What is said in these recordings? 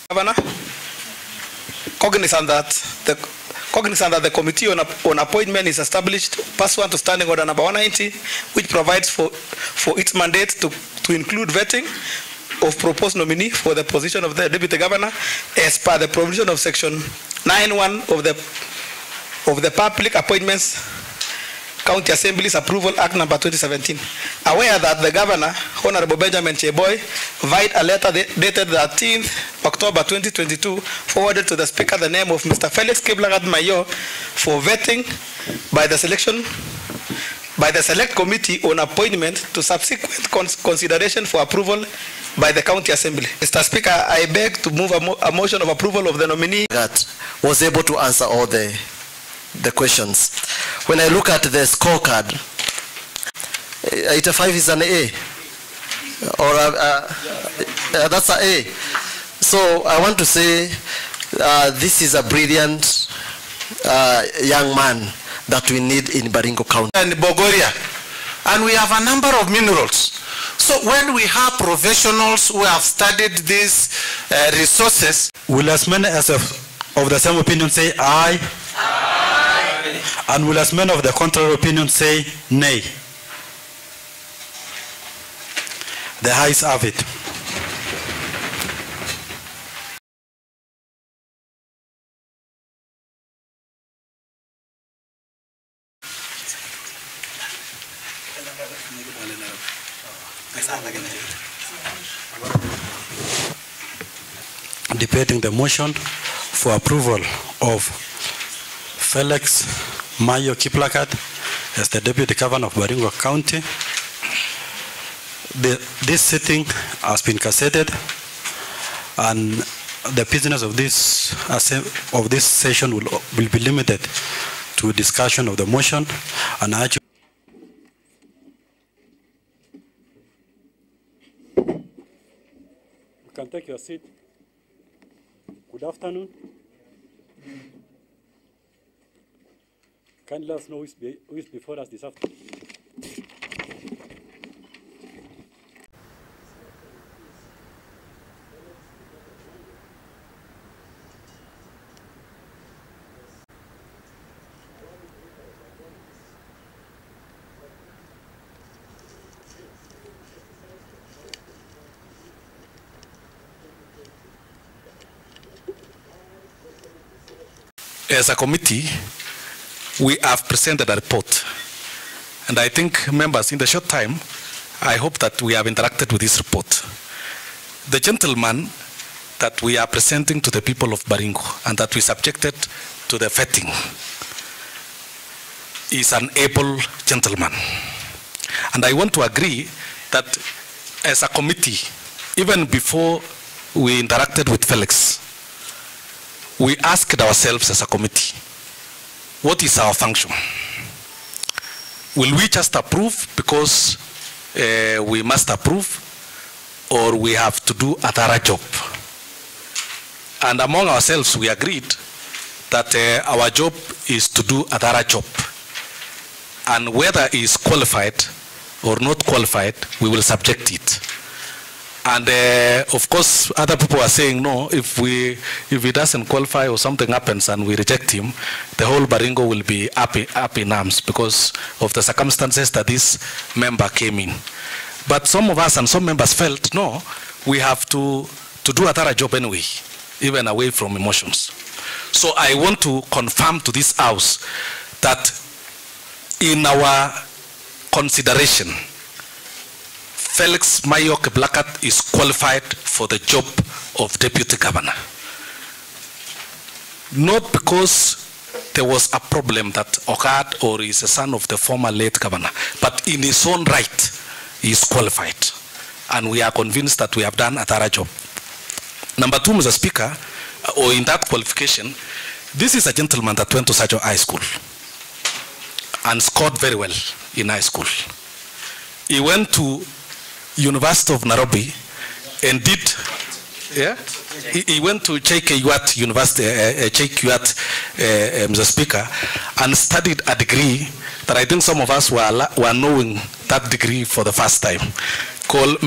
Governor, cognizant that the committee on appointment is established pursuant to Standing Order number 190, which provides for its mandate to include vetting of proposed nominee for the position of the Deputy Governor as per the provision of Section 9(1) of the Public Appointments County Assembly's Approval Act number 2017. Aware that the Governor, Honorable Benjamin Cheboy, via a letter dated 13th October 2022, forwarded to the Speaker the name of Mr. Felix Kiblagat Mayo for vetting by the Select Committee on Appointment to subsequent consideration for approval by the County Assembly. Mr. Speaker, I beg to move a motion of approval of the nominee that was able to answer all the questions. When I look at the scorecard, 85 is an A, or that's an A. So I want to say this is a brilliant young man that we need in Baringo County. And Bogoria. And we have a number of minerals. So when we have professionals who have studied these resources, will as many as of the same opinion say aye? Aye. And will as many of the contrary opinion say nay? The ayes have it. Debating the motion for approval of Felix Mayo Kiplagat as the Deputy Governor of Baringo County. This sitting has been cassetted, and the business of this session will be limited to discussion of the motion. And I you can take your seat. Good afternoon. Kindly let us know who is before us this afternoon. As a committee, we have presented a report, and I think members, in the short time, I hope that we have interacted with this report. The gentleman that we are presenting to the people of Baringo and that we subjected to the vetting is an able gentleman. And I want to agree that as a committee, even before we interacted with Felix, we asked ourselves as a committee, what is our function? Will we just approve because we must approve, or we have to do a thorough job? And among ourselves, we agreed that our job is to do a thorough job. And whether he is qualified or not qualified, we will subject it. And of course, other people are saying, no, if he doesn't qualify or something happens and we reject him, the whole Baringo will be up in arms because of the circumstances that this member came in. But some of us and some members felt, no, we have to do a thorough job anyway, even away from emotions. So I want to confirm to this house that in our consideration, Felix Mayo Kiplagat is qualified for the job of Deputy Governor. Not because there was a problem that occurred or is a son of the former late governor, but in his own right, he is qualified. And we are convinced that we have done a thorough job. Number two, Mr. Speaker, or in that qualification, this is a gentleman that went to Sajo High School and scored very well in high school. He went to University of Nairobi and did, yeah? He went to JKUAT University, JKUAT, Mr. Speaker, and studied a degree that I think some of us were knowing that degree for the first time, called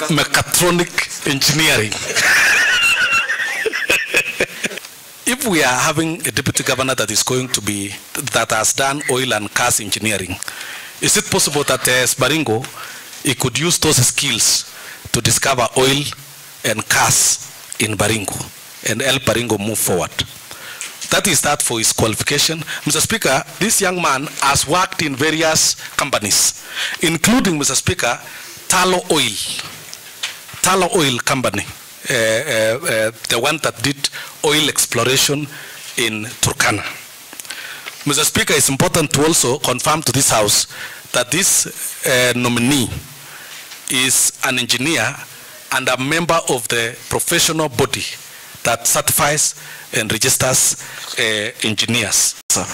mechatronic engineering. If we are having a deputy governor that is going to be, that has done oil and gas engineering, is it possible that as Baringo, he could use those skills to discover oil and gas in Baringo and help Baringo move forward? That is that for his qualification. Mr. Speaker, this young man has worked in various companies, including, Mr. Speaker, Talo Oil Company, the one that did oil exploration in Turkana. Mr. Speaker, it's important to also confirm to this House that this nominee is an engineer and a member of the professional body that certifies and registers engineers. Sir.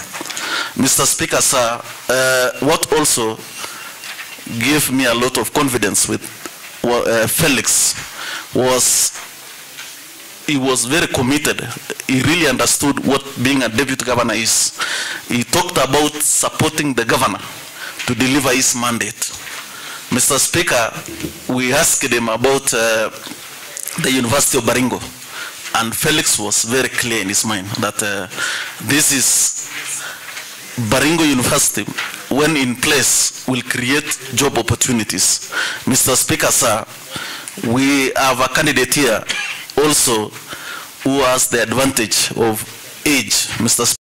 Mr. Speaker, sir, what also gave me a lot of confidence with Felix was he was very committed. He really understood what being a deputy governor is. He talked about supporting the governor to deliver his mandate. Mr. Speaker, we asked him about the University of Baringo, and Felix was very clear in his mind that this is Baringo University, when in place, will create job opportunities. Mr. Speaker, sir, we have a candidate here also who has the advantage of age, Mr. Speaker.